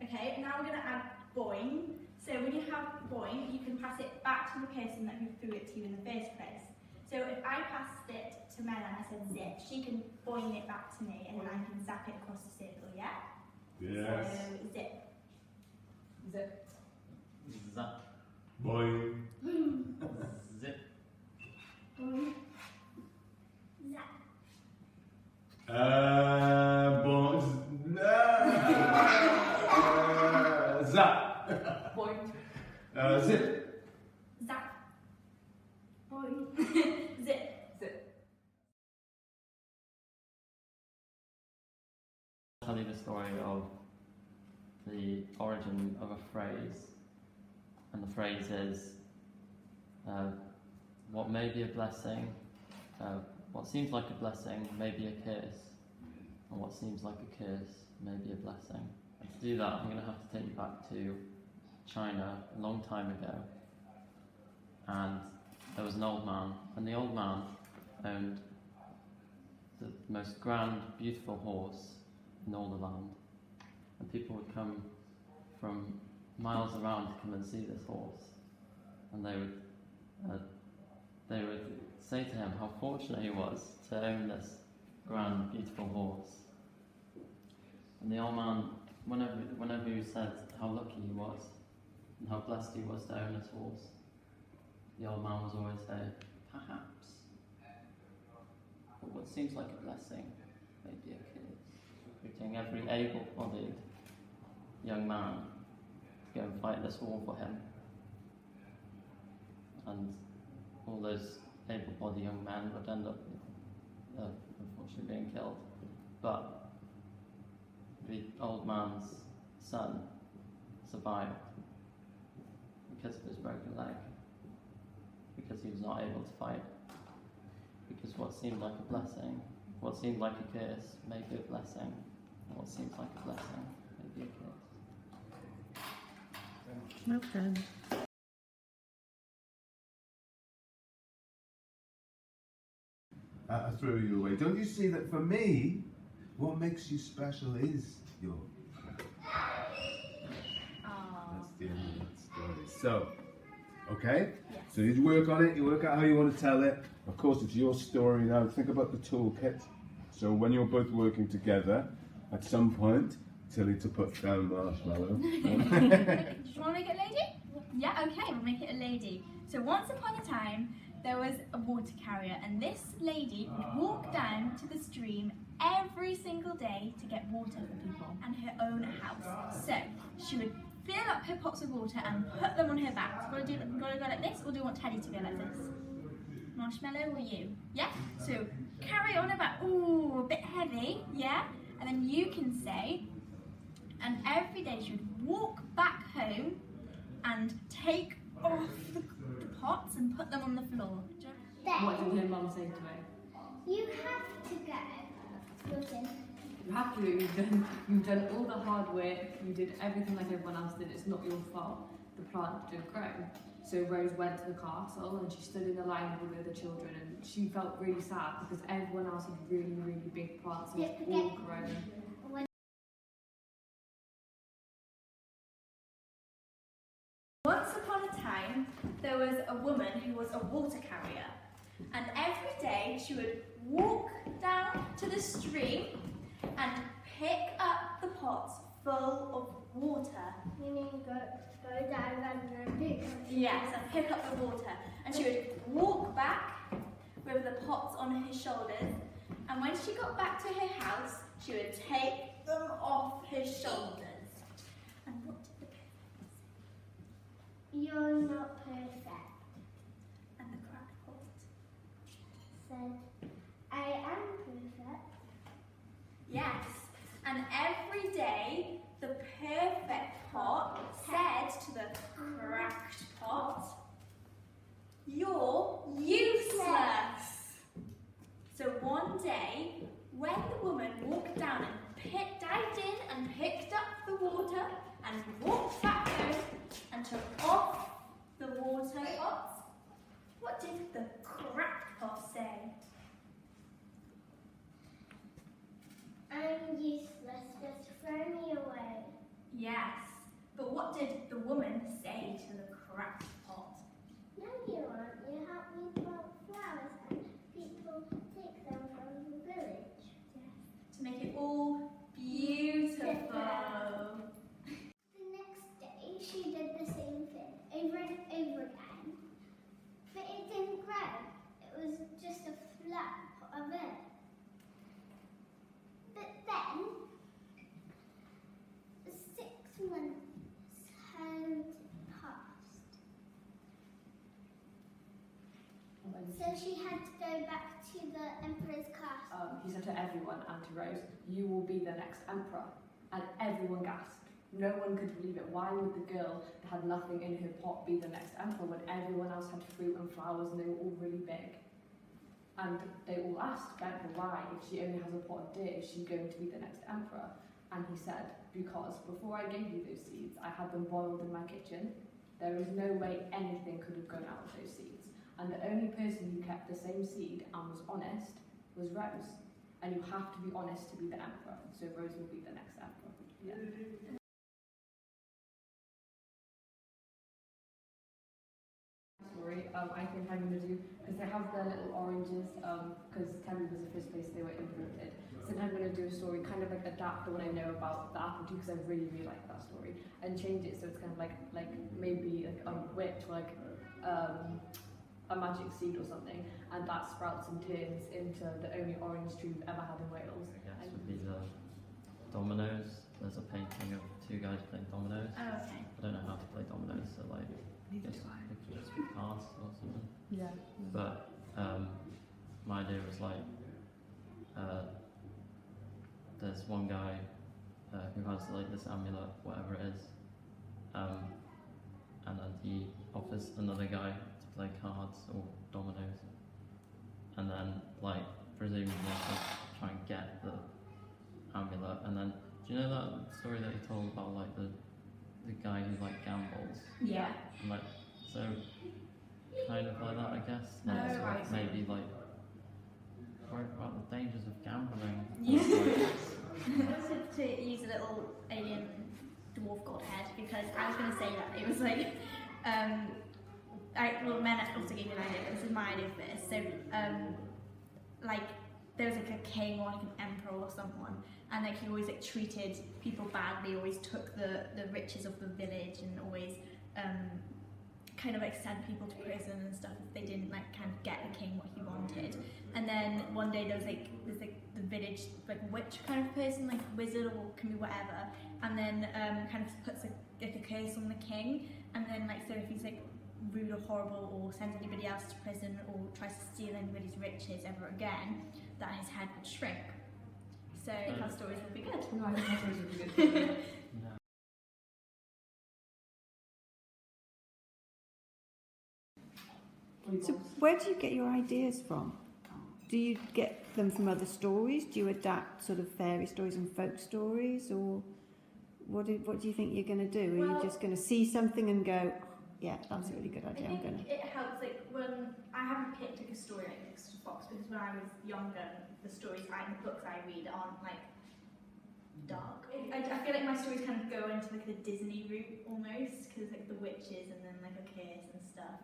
Okay, now we're going to add boing. So when you have boing, you can pass it back to the person who threw it to you in the first place. So if I passed it to Mela and I said zip, she can boing it back to me and then I can zap it across the circle, yeah? Yes. So zip. Zip. Zap. Boing. Zip. Boing. Zap. Zap. Boing. Zip. Zap. Boing. Zip. Zip. I'll tell you the story of the origin of a phrase, and the phrase is what may be a blessing, what seems like a blessing may be a curse, and what seems like a curse may be a blessing. And to do that, I'm going to have to take you back to China a long time ago, and there was an old man, and the old man owned the most grand, beautiful horse in all the land. And people would come from miles around to come and see this horse, and they would say to him how fortunate he was to own this grand, beautiful horse. And the old man, whenever he said how lucky he was and how blessed he was to own this horse, the old man was always saying, perhaps, but what seems like a blessing may be a curse. Recruiting every able-bodied young man to go and fight this war for him. And all those able-bodied young men would end up, unfortunately, being killed. But the old man's son survived because of his broken leg, because he was not able to fight. Because what seemed like a blessing, what seemed like a curse, may be a blessing. And what seems like a blessing, may be a curse. Okay. I throw you away. Don't you see that for me, what makes you special is your. That's the end of that story. So, okay? Yes. So you work on it, you work out how you want to tell it. Of course, it's your story now. Think about the toolkit. So when you're both working together, at some point, Tilly to put down marshmallow. Do you want to make it a lady? Yeah, okay, we'll make it a lady. So once upon a time, there was a water carrier, and this lady would walk down to the stream every single day to get water for people and her own house. So she would fill up her pots of water and put them on her back. Gotta go like this, or do you want Teddy to go like this? Marshmallow or you? Yeah? So carry on about, ooh, a bit heavy, yeah? And then you can say, and every day she would walk back home and take off the pots and put them on the floor. What did your mum say to me? You have to go. Listen. You have to. You've done all the hard work. You did everything like everyone else did. It's not your fault. The plant didn't grow. So Rose went to the castle and she stood in the line with all the other children, and she felt really sad because everyone else had really, really big plants and it's all grown. Once upon a time, there was a woman who was a water carrier, and every day she would walk down to the stream and pick up the pots full of water. You mean go down and pick up? Yes, and pick up the water. And she would walk back with the pots on her shoulders, and when she got back to her house, she would take them off her shoulders. And what did the pig say? You're not perfect. And the cracked pot Said, I am perfect. yes, and every day the perfect pot said to the cracked pot, you're useless. So one day, when the woman walked down and dived in and picked up the water and walked back home and took off the all beautiful. The next day, she did the same thing over and over again, but it didn't grow. It was just a flat pot of earth. But then, 6 months had passed, so she had to go back to the emperor's castle. He said to everyone and to Rose, "You will be the next emperor." And everyone gasped. No one could believe it. Why would the girl that had nothing in her pot be the next emperor when everyone else had fruit and flowers and they were all really big? And they all asked the emperor why, if she only has a pot of dirt, is she going to be the next emperor? And he said, because before I gave you those seeds, I had them boiled in my kitchen. There is no way anything could have grown out of those seeds. And the only person who kept the same seed and was honest was Rose. And you have to be honest to be the emperor. So Rose will be the next emperor. Yeah. Story, I think I'm going to do, because they have their little oranges, because Tenby was the first place they were imported. So I'm going to do a story, kind of like adapt the one I know about the apple tree, because I really, really like that story, and change it so it's kind of like maybe like a witch, like a magic seed or something, and that sprouts and turns into the only orange tree we've ever had in Wales. I guess would be the dominoes. There's a painting of 2 guys playing dominoes. Oh, okay. I don't know how to play dominoes, so like, I guess it could just be cards or something. Yeah. But my idea was like, there's one guy who has like this amulet, whatever it is, and then he offers another guy to play cards or dominoes, and then like presumably to try and get the amulet, and then do you know that story that he told about like the guy who like gambles? Yeah. And, like, so kind of like that, I guess. Like, Oh, sort of right. maybe like worried about the dangers of gambling. Yeah. Like, I wanted to use a little alien dwarf god head because I was going to say that it was like, well, Men also gave me an idea, but this is my idea first. So, like, there was like a king or like an emperor or someone, and like he always like treated people badly, always took the riches of the village, and always kind of like sent people to prison and stuff if they didn't like kind of get the king what he wanted. And then one day there's like the village like witch kind of person, like wizard or can be whatever, and then kind of puts like a curse on the king, and then like so if he's like rude or horrible or sends anybody else to prison or tries to steal anybody's riches ever again, that his head would shrink. So our stories would be good. No, I think that stories would be good. So where do you get your ideas from? Do you get them from other stories? Do you adapt sort of fairy stories and folk stories, or what do you think you're going to do? Are you just going to see something and go, yeah, that's a really good idea, I'm going to... It helps, like, when I haven't picked like a story like this box, because when I was younger, the stories the books I read aren't like dark. I feel like my stories kind of go into like the Disney route almost, because like the witches and then like a curse and stuff.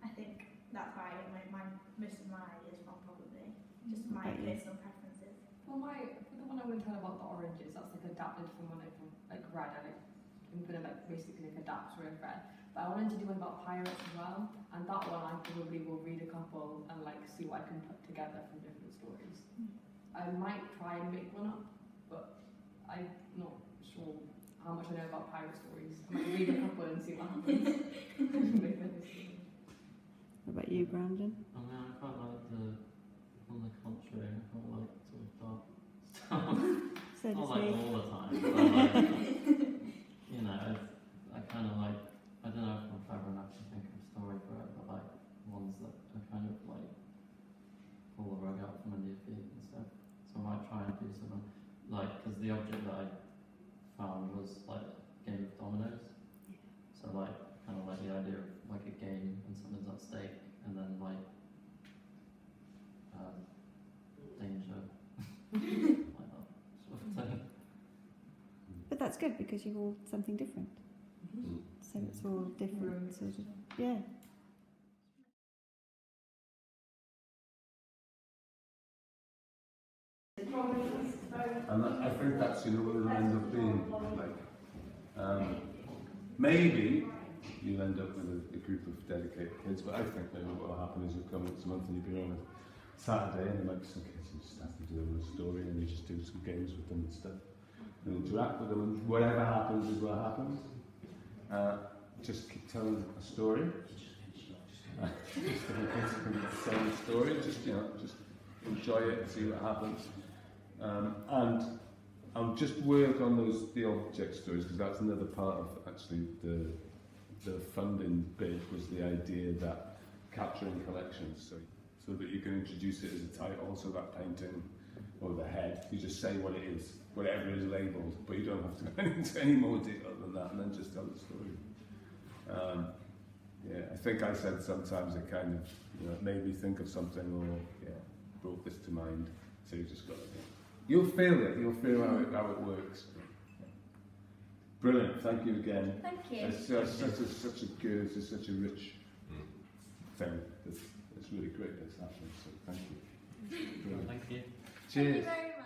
I think that's why I get most of my ideas from, probably just my personal preferences. Well, the one I went on about the oranges, that's like adapted from one I've like read, and I'm gonna like basically like adapt what I've read. But I wanted to do one about pirates as well, and that one I probably will read a couple and like see what I can put together from different stories. I might try and make one up, but I'm not sure how much I know about pirate stories. I might read a couple and see what happens. What about you, Brandon? I mean, I quite like on the contrary, I quite like sort of dark stuff. So Not does like he. all the time, but like, you know, I kind of like, I don't know if I'm clever enough to think of a story for it, but like ones that are kind of like pull the rug out from under your feet and stuff. So I might try and do something like, because the object that I found was like a game of dominoes. So like, kind of like the idea of like a game and something's at stake, and then like danger, like that sort of thing. But that's good because you're all something different. So it's all different sort of, yeah. Problems And I think that's, you know, what it'll end up being like. Maybe you'll end up with a group of dedicated kids, but I think maybe what will happen is you'll come once a month and you'll be on a Saturday and there might be some kids who just have to do a story and you just do some games with them and stuff. And interact with them, and whatever happens is what happens. Just keep telling a story. Just telling a story, just, you know, just enjoy it and see what happens. And I'll just work on the object stories, because that's another part of actually the funding bit, was the idea that capturing collections, so that you can introduce it as a title, so that painting or the head, you just say what it is, whatever is labelled, but you don't have to go into any more detail than that, and then just tell the story. Yeah, I think I said sometimes it kind of, you know, made me think of something, or brought this to mind. So you just got to, you'll feel it. You'll feel how it works. Brilliant. Thank you again. Thank you. It's such a good, it's such a rich thing. It's really great that it's happening. So thank you. Brilliant. Thank you. Cheers. Thank you very much.